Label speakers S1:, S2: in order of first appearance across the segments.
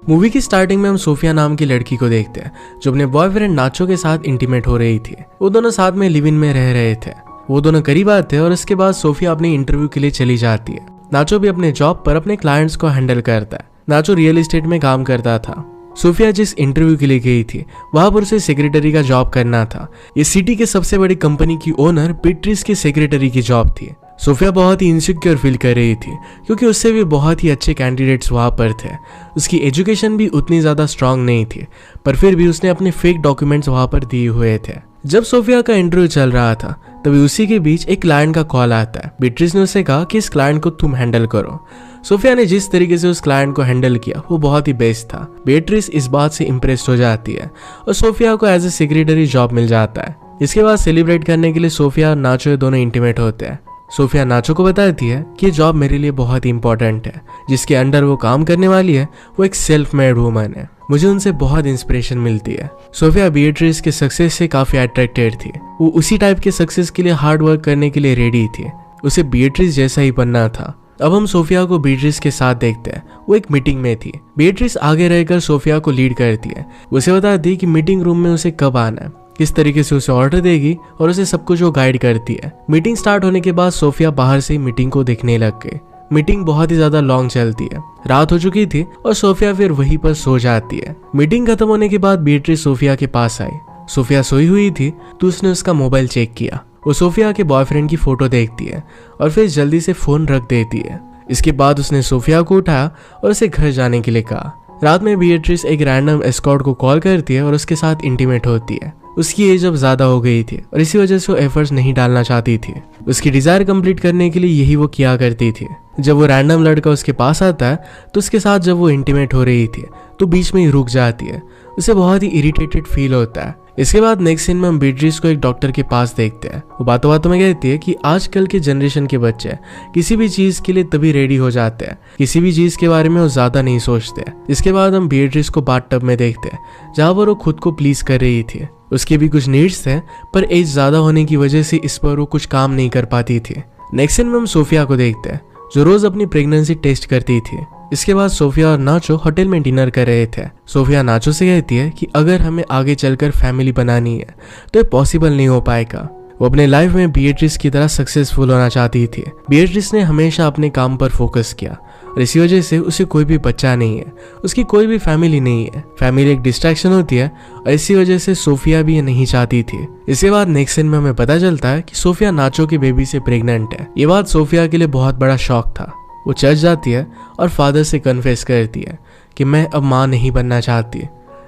S1: Movie की starting में हम सोफिया नाम की लड़की को देखते हैं जो अपने बॉयफ्रेंड नाचो के साथ इंटीमेट हो रही थी। वो दोनों साथ में लिव इन में रह रहे थे। वो दोनों करीब आते हैं और उसके बाद सोफिया अपनी इंटरव्यू के लिए चली जाती है। नाचो भी अपने जॉब पर अपने क्लाइंट्स को हैंडल करता है। नाचो रियल एस्टेट में काम करता था। सोफिया जिस इंटरव्यू के लिए गई थी वहां पर उसे सेक्रेटरी का जॉब करना था। ये सिटी के सबसे बड़ी कंपनी की ओनर बीट्रिस के सेक्रेटरी की जॉब थी। सोफिया बहुत ही इनसिक्योर फील कर रही थी क्योंकि उससे भी बहुत ही अच्छे कैंडिडेट्स वहां पर थे। उसकी एजुकेशन भी उतनी ज्यादा स्ट्रांग नहीं थी, पर फिर भी उसने अपने फेक डॉक्यूमेंट्स वहां पर दिए हुए थे। जब सोफिया का इंटरव्यू चल रहा था तभी उसी के बीच एक क्लाइंट का कॉल आता है। बीट्रिस ने उसे कहा कि इस क्लाइंट को तुम हैंडल करो। सोफिया ने जिस तरीके से उस क्लाइंट को हैंडल किया वो बहुत ही बेस्ट था। बीट्रिस इस बात से इम्प्रेस्ड हो जाती है और सोफिया को एज ए सेक्रेटरी जॉब मिल जाता है। इसके बाद सेलिब्रेट करने के लिए सोफिया और नाचो दोनों इंटीमेट होते हैं। सोफिया नाचो को बताती है कि ये जॉब मेरे लिए बहुत ही इंपॉर्टेंट है। जिसके अंडर वो काम करने वाली है वो एक सेल्फ मेड वुमन है। मुझे उनसे बहुत इंस्पिरेशन मिलती है। सोफिया बीट्रिस के सक्सेस से काफी अट्रैक्टेड थी। वो उसी टाइप के सक्सेस के लिए हार्ड वर्क करने के लिए रेडी थी। उसे बीट्रिस जैसा ही बनना था। अब हम सोफिया को बीट्रिस के साथ देखते हैं। वो एक मीटिंग में थी। बीट्रिस आगे रहकर सोफिया को लीड करती है। उसे बताती है कि मीटिंग रूम में उसे कब आना है, किस तरीके से उसे ऑर्डर देगी और उसे सब कुछ वो गाइड करती है। मीटिंग स्टार्ट होने के बाद सोफिया बाहर से ही मीटिंग को देखने लग गई। मीटिंग बहुत ही ज्यादा लॉन्ग चलती है। रात हो चुकी थी और सोफिया फिर वहीं पर सो जाती है। मीटिंग खत्म होने के बाद बीट्रिस सोफिया के पास आई। सोफिया सोई हुई थी तो उसने उसका मोबाइल चेक किया। वो सोफिया के बॉयफ्रेंड की फोटो देखती है और फिर जल्दी से फोन रख देती है। इसके बाद उसने सोफिया को उठाया और उसे घर जाने के लिए कहा। रात में बीट्रिस एक रैंडम एस्कॉर्ट को कॉल करती है और उसके साथ इंटीमेट होती है। उसकी एज अब ज्यादा हो गई थी और इसी वजह से वो एफर्ट्स नहीं डालना चाहती थी। उसकी डिजायर कंप्लीट करने के लिए यही वो किया करती थी। जब वो रैंडम लड़का उसके पास आता है तो उसके साथ जब वो इंटीमेट हो रही थी तो बीच में ही रुक जाती है। उसे बहुत ही इरिटेटेड फील होता है। इसके बाद नेक्स्ट सीन में हम बीट्रिस को एक डॉक्टर के पास देखते हैं। वो बातों बातों में कहती है कि आजकल के जनरेशन के बच्चे किसी भी चीज के लिए तभी रेडी हो जाते हैं, किसी भी चीज के बारे में वो ज्यादा नहीं सोचते। इसके बाद हम बीट्रिस को बाथटब में देखते हैं जहां पर वो खुद को प्लीज कर रही थी। उसके भी कुछ नीड्स थे पर एज ज्यादा होने की वजह से इस पर वो कुछ काम नहीं कर पाती थी। नेक्स्ट सीन में हम सोफिया को देखते हैं जो रोज अपनी प्रेगनेंसी टेस्ट करती थी। इसके बाद सोफिया और नाचो होटल में डिनर कर रहे थे। सोफिया नाचो से कहती है कि अगर हमें आगे चलकर फैमिली बनानी है तो ये पॉसिबल नहीं हो पाएगा। वो अपने लाइफ में बीट्रिस की तरह सक्सेसफुल होना चाहती थी। बीट्रिस ने हमेशा अपने काम पर फोकस किया और इसी वजह से उसे कोई भी बच्चा नहीं है, उसकी कोई भी फैमिली नहीं है। फैमिली एक डिस्ट्रैक्शन होती है और इसी वजह से सोफिया भी ये नहीं चाहती थी। इसके बाद नेक्स्ट सीन में हमें पता चलता है कि सोफिया नाचो की बेबी से प्रेग्नेंट है। ये बात सोफिया के लिए बहुत बड़ा शॉक था। वो चर्च जाती है और फादर से कन्फेस करती है कि मैं अब माँ नहीं बनना चाहती।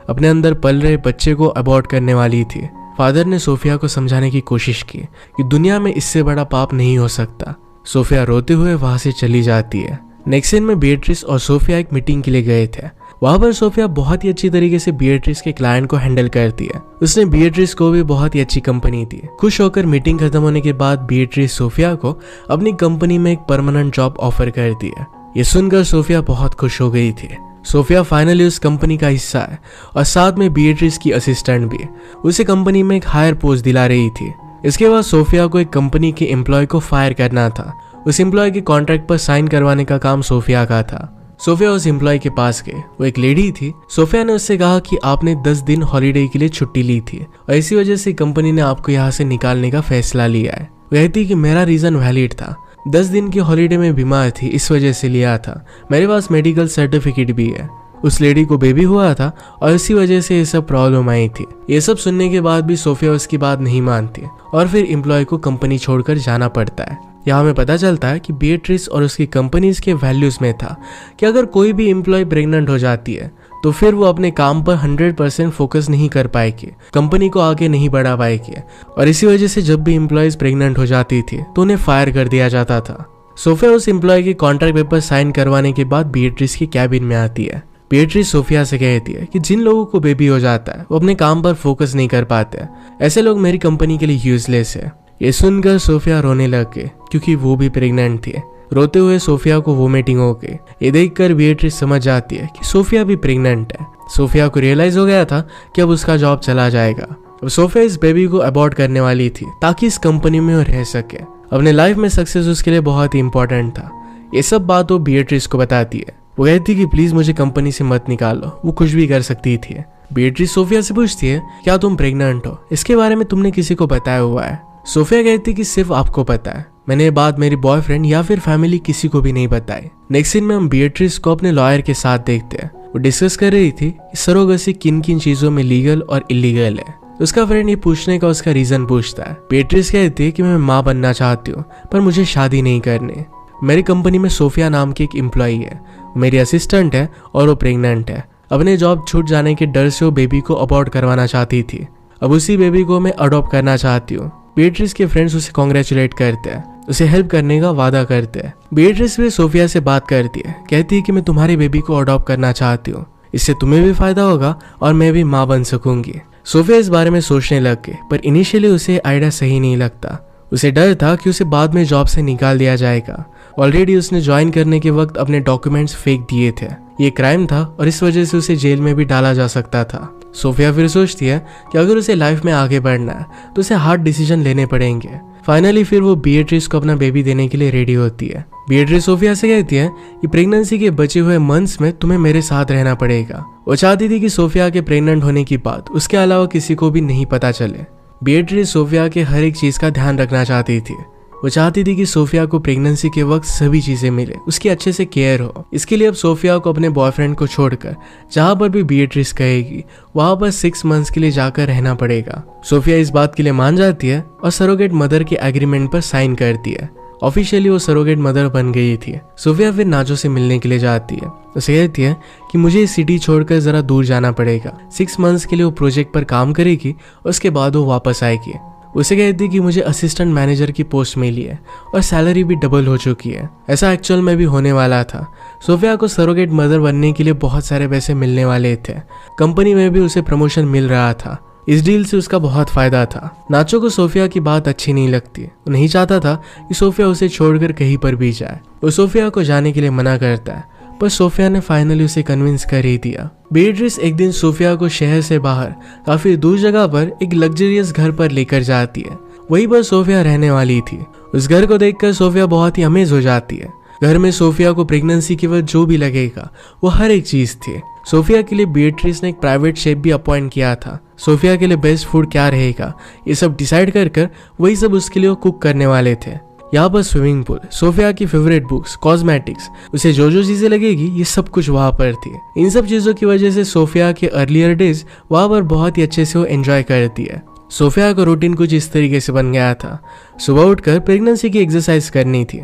S1: अपने अंदर पल रहे बच्चे को अबॉर्ट करने वाली थी। फादर ने सोफिया को समझाने की कोशिश की कि दुनिया में इससे बड़ा पाप नहीं हो सकता। सोफिया रोते हुए वहां से चली जाती है। नेक्स्ट सीन में बीट्रिस और सोफिया एक मीटिंग के लिए गए थे। वहां पर सोफिया बहुत ही अच्छी तरीके से बीट्रिस के क्लाइंट को हैंडल करती है। उसने बीट्रिस को भी बहुत ही अच्छी कंपनी दी। खुश होकर मीटिंग खत्म होने के बाद बीट्रिस सोफिया को अपनी कंपनी में एक परमानेंट जॉब ऑफर करती है। ये सुनकर सोफिया बहुत खुश हो गई थी। सोफिया फाइनली उस कंपनी का हिस्सा है और साथ में बीट्रिस की असिस्टेंट भी। उसे कंपनी में एक हायर पोस्ट दिला रही थी। इसके बाद सोफिया को एक कंपनी के एम्प्लॉय को फायर करना था। उस एम्प्लॉय के कॉन्ट्रैक्ट पर साइन करवाने का काम सोफिया का था। सोफिया उस एम्प्लॉय के पास गए। वो एक लेडी थी। सोफिया ने उससे कहा कि आपने 10 दिन हॉलीडे के लिए छुट्टी ली थी और इसी वजह से कंपनी ने आपको यहाँ से निकालने का फैसला लिया है। वो कहती कि मेरा रीजन वैलिड था। 10 दिन की हॉलीडे में बीमार थी इस वजह से लिया था। मेरे पास मेडिकल सर्टिफिकेट भी है। उस लेडी को बेबी हुआ था और इसी वजह से ये सब प्रॉब्लम आई थी। ये सब सुनने के बाद भी सोफिया उसकी बात नहीं मानती और फिर एम्प्लॉय को कंपनी छोड़कर जाना पड़ता है। यहाँ हमें पता चलता है कि बीट्रिस और उसकी कंपनीज के वैल्यूज में था कि अगर कोई भी एम्प्लॉय प्रेग्नेंट हो जाती है तो फिर वो अपने काम पर 100% फोकस नहीं कर पाएगी, कंपनी को आगे नहीं बढ़ा पाएगी और इसी वजह से जब भी एम्प्लॉयज प्रेग्नेंट हो जाती थी तो उन्हें फायर कर दिया जाता था। सोफिया उस एम्प्लॉय के कॉन्ट्रैक्ट पेपर साइन करवाने के बाद बीट्रिस की कैबिन में आती है। बीट्रिस सोफिया से कहती है कि जिन लोगों को बेबी हो जाता है वो अपने काम पर फोकस नहीं कर पाते। ऐसे लोग मेरी कंपनी के लिए यूजलेस है। ये सुनकर सोफिया रोने लग गई क्योंकि वो भी प्रेग्नेंट थी। रोते हुए सोफिया को वोमिटिंग हो गई। ये देखकर बीट्रिस समझ जाती है कि सोफिया भी प्रेग्नेंट है। सोफिया को रियलाइज हो गया था कि अब उसका जॉब चला जाएगा। अब सोफिया इस बेबी को अबॉर्ट करने वाली थी ताकि इस कंपनी में वो रह सके। अपने लाइफ में सक्सेस उसके लिए बहुत ही इंपॉर्टेंट था। ये सब बात वो बीट्रिस को बताती है। वो कहती कि प्लीज मुझे कंपनी से मत निकालो, वो कुछ भी कर सकती थी। बीएट्रिस सोफिया से पूछती है क्या तुम प्रेग्नेंट हो, इसके बारे में तुमने किसी को बताया हुआ है? सोफिया कहती कि सिर्फ आपको पता है, मैंने ये बात मेरी बॉयफ्रेंड या फिर फैमिली किसी को भी नहीं बताई। नेक्स्ट सीन में हम बीएट्रिस को अपने लॉयर के साथ देखते हैं। वो डिस्कस कर रही थी सरोगेसी किन किन चीजों में लीगल और इलीगल है। उसका फ्रेंड ये पूछने का उसका रीजन पूछता है। बीएट्रिस कहती है कि मैं माँ बनना चाहती हूँ पर मुझे शादी नहीं करनी। मेरी कंपनी में सोफिया नाम की एक एम्प्लॉई है, मेरी असिस्टेंट है और वो प्रेग्नेंट है। अपने जॉब छूट जाने के डर से वो बेबी को अबॉर्ट करवाना चाहती थी। अब उसी बेबी को मैं अडॉप्ट करना चाहती हूँ। बीएट्रिस के फ्रेंड्स उसे कॉन्ग्रेचुलेट करते हैं, उसे हेल्प करने का वादा करते हैं। बीएट्रिस भी सोफिया से बात करती है, कहती है कि मैं तुम्हारे बेबी को अडॉप्ट करना चाहती हूँ, इससे तुम्हें भी फायदा होगा और मैं भी माँ बन सकूंगी। सोफिया इस बारे में सोचने लग गई, पर इनिशियली उसे आइडिया सही नहीं लगता। उसे डर था कि उसे बाद में जॉब से निकाल दिया जाएगा। ऑलरेडी उसने ज्वाइन करने के वक्त अपने डॉक्यूमेंट्स फेक दिए थे। ये क्राइम था और इस वजह से उसे जेल में भी डाला जा सकता था। सोफिया फिर सोचती है कि अगर उसे लाइफ में आगे बढ़ना है तो उसे हार्ड डिसीजन लेने पड़ेंगे। फाइनली फिर वो बीएट्रिस को अपना बेबी देने के लिए रेडी होती है। बीएट्रिस सोफिया से कहती है कि प्रेगनेंसी के बचे हुए मंथ्स में तुम्हें मेरे साथ रहना पड़ेगा। वो चाहती थी कि सोफिया के प्रेग्नेंट होने की बात उसके अलावा किसी को भी नहीं पता चले। बीएट्रिस सोफिया के हर एक चीज का ध्यान रखना चाहती थी। वो चाहती थी कि सोफिया को प्रेगनेंसी के वक्त सभी चीजें मिले, उसकी अच्छे से केयर हो। इसके लिए अब सोफिया को अपने बॉयफ्रेंड को छोड़कर जहां पर भी बीएट्रिस कहेगी वहां पर 6 मंथ्स के लिए जाकर रहना पड़ेगा। सोफिया इस बात के लिए मान जाती है और सरोगेट मदर के एग्रीमेंट पर साइन करती है। ऑफिशियली वो सरोगेट मदर बन गई थी। सोफिया फिर नाचो से मिलने के लिए जाती है। उसे कहती है कि मुझे इस सिटी छोड़कर जरा दूर जाना पड़ेगा। 6 मंथ्स के लिए वो प्रोजेक्ट पर काम करेगी और उसके बाद वो वापस आएगी। उसे कहती है कि मुझे असिस्टेंट मैनेजर की पोस्ट मिली है और सैलरी भी डबल हो चुकी है। ऐसा एक्चुअल में भी होने वाला था। सोफिया को सरोगेट मदर बनने के लिए बहुत सारे पैसे मिलने वाले थे। कंपनी में भी उसे प्रमोशन मिल रहा था। इस डील से उसका बहुत फायदा था। नाचो को सोफिया की बात अच्छी नहीं लगती। वो नहीं चाहता था कि सोफिया उसे छोड़कर कहीं पर भी जाए। वो सोफिया को जाने के लिए मना करता है, पर सोफिया ने फाइनली उसे कन्विंस कर ही दिया। बीएट्रिस एक दिन सोफिया को शहर से बाहर काफी दूर जगह पर एक लग्जरियस घर पर लेकर जाती है। वहीं पर सोफिया रहने वाली थी। उस घर को देखकर सोफिया बहुत ही अमेज हो जाती है। घर में सोफिया को प्रेगनेंसी के वक्त जो भी लगेगा वो हर एक चीज थी। सोफिया के लिए बीएट्रिस ने एक प्राइवेट शेफ भी अपॉइंट किया था। सोफिया के लिए बेस्ट फूड क्या रहेगा ये सब डिसाइड कर वही सब उसके लिए वो कुक करने वाले थे। यहाँ पर स्विमिंग पूल, सोफिया की फेवरेट बुक्स, कॉस्मेटिक्स, उसे जो जो चीजें लगेगी ये सब कुछ वहाँ पर थी। इन सब चीजों की वजह से सोफिया के अर्लियर डेज वहाँ पर बहुत ही अच्छे से वो एंजॉय करती है। सोफिया का रूटीन कुछ इस तरीके से बन गया था। सुबह उठकर प्रेगनेंसी की एक्सरसाइज करनी थी।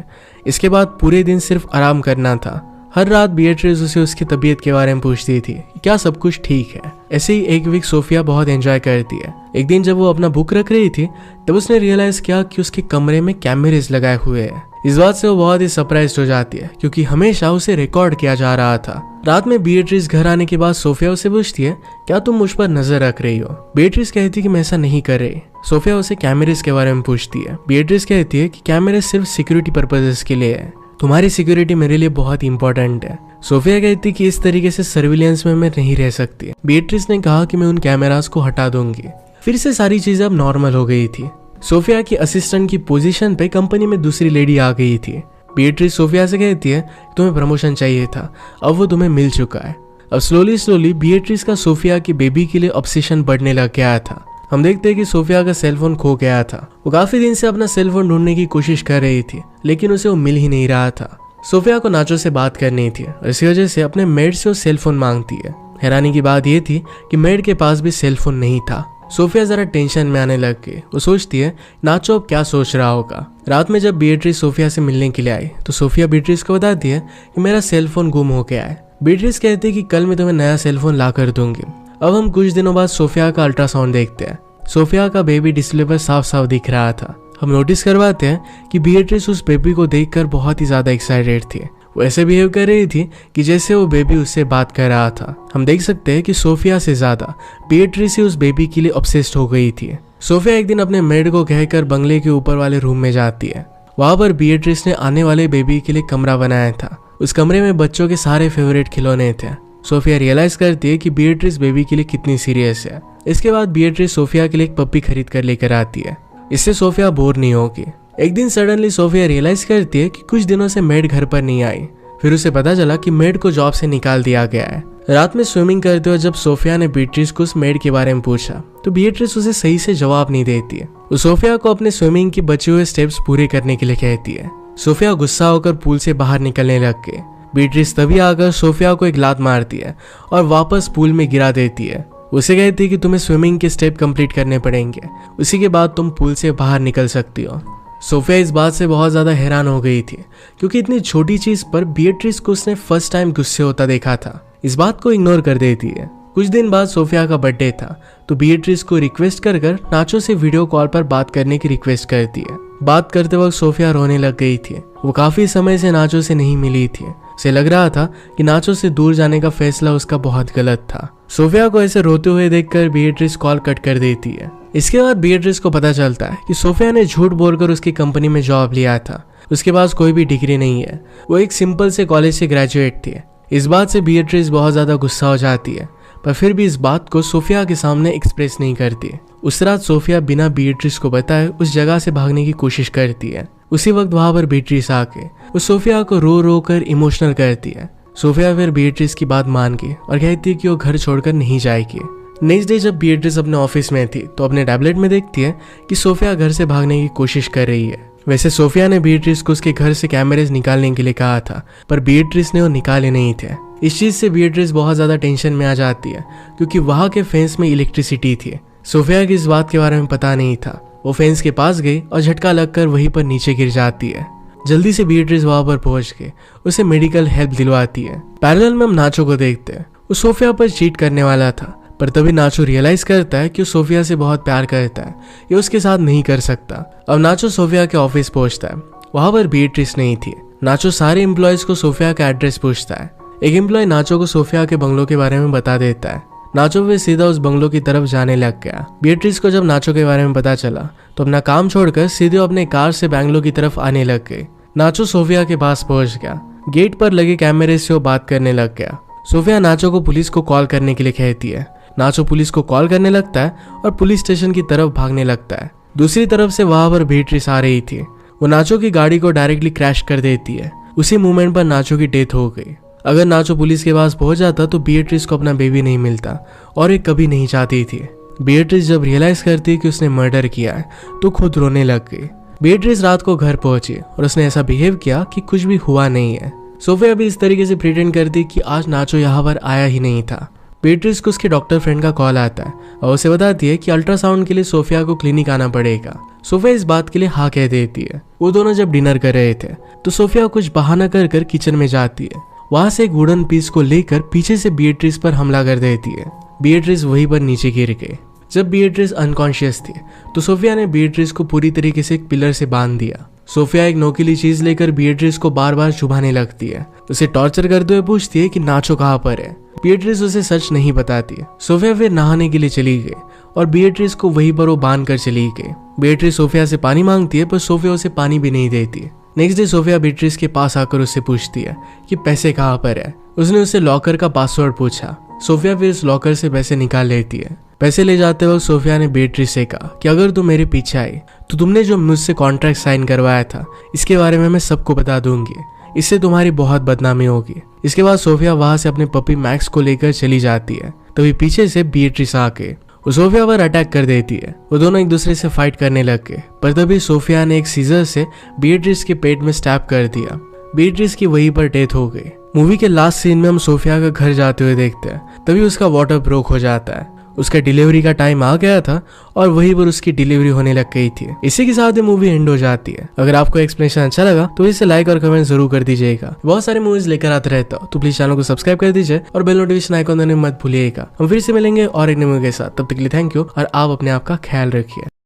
S1: इसके बाद पूरे दिन सिर्फ आराम करना था। हर रात बीएट्रिस उसे उसकी तबीयत के बारे में पूछती थी, क्या सब कुछ ठीक है। ऐसे ही एक वीक सोफिया बहुत एंजॉय करती है। एक दिन जब वो अपना बुक रख रही थी तब उसने रियलाइज किया कि उसके कमरे में कैमरेज लगाए हुए हैं। इस बात से वो बहुत ही सरप्राइज हो जाती है क्योंकि हमेशा उसे रिकॉर्ड किया जा रहा था। रात में बीएट्रिस घर आने के बाद सोफिया उसे पूछती है, क्या तुम मुझ पर नजर रख रही हो? बीएट्रिस कहती है कि मैं ऐसा नहीं कर रही। सोफिया उसे कैमरेज के बारे में पूछती है। बीएट्रिस कहती है कि कैमरे सिर्फ सिक्योरिटी पर्पजेस के लिए है, तुम्हारी सिक्योरिटी मेरे लिए बहुत इंपॉर्टेंट है। सोफिया कहती कि इस तरीके से सर्विलेंस में मैं नहीं रह सकती। बीएट्रिस ने कहा कि मैं उन कैमरास को हटा दूंगी। फिर से सारी चीजें अब नॉर्मल हो गई थी। सोफिया की असिस्टेंट की पोजीशन पे कंपनी में दूसरी लेडी आ गई थी। बीएट्रिस सोफिया से कहती है तुम्हें प्रमोशन चाहिए था, अब वो तुम्हें मिल चुका है। अब स्लोली बीएट्रिस का सोफिया की बेबी के लिए ऑब्सेशन बढ़ने लग गया था। हम देखते हैं कि सोफिया का सेलफोन खो गया था। वो काफी दिन से अपना सेलफोन ढूंढने की कोशिश कर रही थी लेकिन उसे वो मिल ही नहीं रहा था। सोफिया को नाचो से बात करनी थी और इसी वजह से अपने मेड से वो सेलफोन मांगती है। हैरानी की बात यह थी कि मेड के पास भी सेलफोन नहीं था। सोफिया जरा टेंशन में आने लग गई। वो सोचती है नाचो अब क्या सोच रहा होगा। रात में जब बीएट्रिस सोफिया से मिलने के लिए आई तो सोफिया बीएट्रिस को बताती है कि मेरा सेलफोन गुम हो गया है। बीएट्रिस कहती है कि कल मैं तुम्हें नया सेलफोन ला कर दूंगी। अब हम कुछ दिनों बाद सोफिया का अल्ट्रासाउंड देखते हैं। सोफिया का बेबी डिस्प्ले पर साफ साफ दिख रहा था। हम नोटिस करवाते हैं कि बीएट्रिस उस बेबी को देखकर बहुत ही ज्यादा एक्साइटेड थी। वो ऐसे बिहेव कर रही थी कि जैसे वो बेबी उससे बात कर रहा था। हम देख सकते हैं कि सोफिया से ज्यादा बीएट्रिस ही उस बेबी के लिए ऑब्सेस्ड हो गई थी। सोफिया एक दिन अपने मेड को कहकर बंगले के ऊपर वाले रूम में जाती है। वहां पर बीएट्रिस ने आने वाले बेबी के लिए कमरा बनाया था। उस कमरे में बच्चों के सारे फेवरेट खिलौने थे। सोफिया रियलाइज करती है कि बीएट्रिस बेबी के लिए कितनी सीरियस है। इसके बाद बीएट्रिस सोफिया के लिए एक पप्पी खरीद कर लेकर आती है। इससे सोफिया बोर नहीं होगी। एक दिन सडनली सोफिया रियलाइज करती है कि कुछ दिनों से मेड घर पर नहीं आई। फिर उसे पता चला कि मेड को जॉब से निकाल दिया गया है। रात में स्विमिंग करते हुए जब सोफिया ने बीट्रिस को उस मेड के बारे में पूछा तो बीट्रिस उसे सही से जवाब नहीं देती है। वो सोफिया को अपने स्विमिंग के बचे हुए स्टेप्स पूरे करने के लिए कहती है। सोफिया गुस्सा होकर पूल से बाहर निकलने लग गई। बीट्रिस तभी आकर सोफिया को एक लात मारती है और वापस पूल में गिरा देती है। उसे कहती है कि तुम्हें स्विमिंग के स्टेप कंप्लीट करने पड़ेंगे, उसी के बाद तुम पूल से बाहर निकल सकती हो। सोफिया इस बात से बहुत ज़्यादा हैरान हो गई थी क्योंकि इतनी छोटी चीज़ पर बीट्रिस को उसने फर्स्ट टाइम गुस्से होता देखा था। इस बात को इग्नोर कर देती है। कुछ दिन बाद सोफिया का बर्थडे था तो बीट्रिस को रिक्वेस्ट कर नाचो से वीडियो कॉल पर बात करने की रिक्वेस्ट करती है। बात करते वक्त सोफिया रोने लग गई थी। वो काफ़ी समय से नाचो से नहीं मिली थी। उसे लग रहा था कि नाचो से दूर जाने का फैसला उसका बहुत गलत था। सोफिया को ऐसे रोते हुए देखकर बीट्रिस कॉल कट कर देती है। इसके बाद बीट्रिस को पता चलता है कि सोफिया ने झूठ बोलकर उसकी कंपनी में जॉब लिया था। उसके पास कोई भी डिग्री नहीं है, वो एक सिंपल से कॉलेज से ग्रेजुएट थी। इस बात से बीट्रिस बहुत ज़्यादा गुस्सा हो जाती है, पर फिर भी इस बात को सोफिया के सामने एक्सप्रेस नहीं करती। उस रात सोफिया बिना बीट्रिस को बताए उस जगह से भागने की कोशिश करती है। उसी वक्त वहां पर बीट्रिस आके उस सोफिया को रो रो कर इमोशनल करती है। सोफिया फिर बीट्रिस की बात मान के और कहती है कि वो घर छोड़कर नहीं जाएगी। नेक्स्ट डे जब बीट्रिस अपने ऑफिस में थी तो अपने टैबलेट में देखती है कि सोफिया घर से भागने की कोशिश कर रही है। वैसे सोफिया ने बीट्रिस को उसके घर से कैमरेज निकालने के लिए कहा था, पर बीट्रिस ने वो निकाले नहीं थे। इस चीज से बीट्रिस बहुत ज्यादा टेंशन में आ जाती है क्योंकि वहां के फेंस में इलेक्ट्रिसिटी थी। सोफिया की इस बात के बारे में पता नहीं था। वो फेंस के पास गई और झटका लगकर वहीं पर नीचे गिर जाती है। जल्दी से बीट्रिस वहां पर पहुंच के उसे मेडिकल हेल्प दिलवाती है। पैरेलल में हम नाचो को देखते हैं। वो सोफिया पर चीट करने वाला था, पर तभी नाचो रियलाइज करता है कि वो सोफिया से बहुत प्यार करता है, ये उसके साथ नहीं कर सकता। अब नाचो सोफिया के ऑफिस पहुंचता है। वहां पर बीट्रिस नहीं थी। नाचो सारे एम्प्लॉयज को सोफिया का एड्रेस पूछता है। एक एम्प्लॉय नाचो को सोफिया के बंगलो के बारे में बता देता है। नाचो फिर सीधा उस बंगलो की तरफ जाने लग गया। बीट्रिस को जब नाचो के बारे में पता चला तो अपना काम छोड़कर सीधे अपने कार से बैंगलोर की तरफ आने लग गई। नाचो सोफिया के पास पहुंच गया। गेट पर लगे कैमरे से वो बात करने लग गया। सोफिया नाचो को पुलिस को कॉल करने के लिए कहती है। नाचो पुलिस को कॉल करने लगता है और पुलिस स्टेशन की तरफ भागने लगता है। दूसरी तरफ से वहां पर बीट्रिस आ रही थी। वो नाचो की गाड़ी को डायरेक्टली क्रैश कर देती है। उसी मोमेंट पर नाचो की डेथ हो गई। अगर नाचो पुलिस के पास पहुंच जाता तो बीट्रिस को अपना बेबी नहीं मिलता और ये कभी नहीं चाहती थी। बीट्रिस जब रियलाइज करती कि उसने मर्डर किया है तो खुद रोने लग गई। बीट्रिस रात को घर पहुंची और उसने ऐसा बिहेव किया कि कुछ भी हुआ नहीं है। सोफिया भी इस तरीके से प्रिटेंड करती कि आज नाचो यहाँ पर आया ही नहीं था। बीट्रिस को उसके डॉक्टर फ्रेंड का कॉल आता है और उसे बताती है कि अल्ट्रासाउंड के लिए सोफिया को क्लिनिक आना पड़ेगा। सोफिया इस बात के लिए हाँ कह देती है। वो दोनों जब डिनर कर रहे थे तो सोफिया कुछ बहाना कर कर किचन में जाती है। वहां से एक वुडन पीस को लेकर पीछे से बीट्रिस पर हमला कर देती है। बीट्रिस वहीं पर नीचे गिर गई। जब बीट्रिस अनकॉन्शियस थी तो सोफिया ने बीट्रिस को पूरी तरीके से एक पिलर से बांध दिया। सोफिया एक नोकीली चीज लेकर बीट्रिस को बार बार चुभाने लगती है। उसे टॉर्चर करते हुए पूछती है कि नाचो कहाँ पर है। बीट्रिस उसे सच नहीं बताती। सोफिया फिर नहाने के लिए चली गई और बीट्रिस को वहीं पर वो बांध कर चली गई। बीट्रिस सोफिया से पानी मांगती है पर सोफिया उसे पानी भी नहीं देती। नेक्स्ट डे सोफिया बीट्रिस के पास आकर उससे पूछती है कि पैसे कहाँ पर है। उसने उससे लॉकर का पासवर्ड पूछा। सोफिया फिर इस लॉकर से पैसे निकाल लेती है। पैसे ले जाते वक्त सोफिया ने बीट्रिस से कहा कि अगर तुम मेरे पीछे आई तो तुमने जो मुझसे कॉन्ट्रैक्ट साइन करवाया था इसके बारे में मैं सबको बता दूंगी, इससे तुम्हारी बहुत बदनामी होगी। इसके बाद सोफिया वहां से अपने पपी मैक्स को लेकर चली जाती है। तभी पीछे से बीट्रिस आके वो सोफिया पर अटैक कर देती है। वो दोनों एक दूसरे से फाइट करने लग गए, पर तभी सोफिया ने एक सीजर से बीट्रिस के पेट में स्टैब कर दिया। बीट्रिस की वहीं पर डेथ हो गई। मूवी के लास्ट सीन में हम सोफिया का घर जाते हुए देखते हैं। तभी उसका वाटर ब्रोक हो जाता है। उसका डिलीवरी का टाइम आ गया था और वहीं पर उसकी डिलीवरी होने लग गई थी। इसी के साथ ये मूवी एंड हो जाती है। अगर आपको एक्सप्लेनेशन अच्छा लगा तो इसे लाइक और कमेंट जरूर कर दीजिएगा। बहुत सारे मूवीज लेकर आते रहता हूँ तो प्लीज चैनल को सब्सक्राइब कर दीजिए और बेल नोटिफिकेशन आइकॉन देना मत भूलिएगा। हम फिर से मिलेंगे और एक नई मूवी के साथ। तब तक के लिए थैंक यू और आप अपने आप का ख्याल रखिए।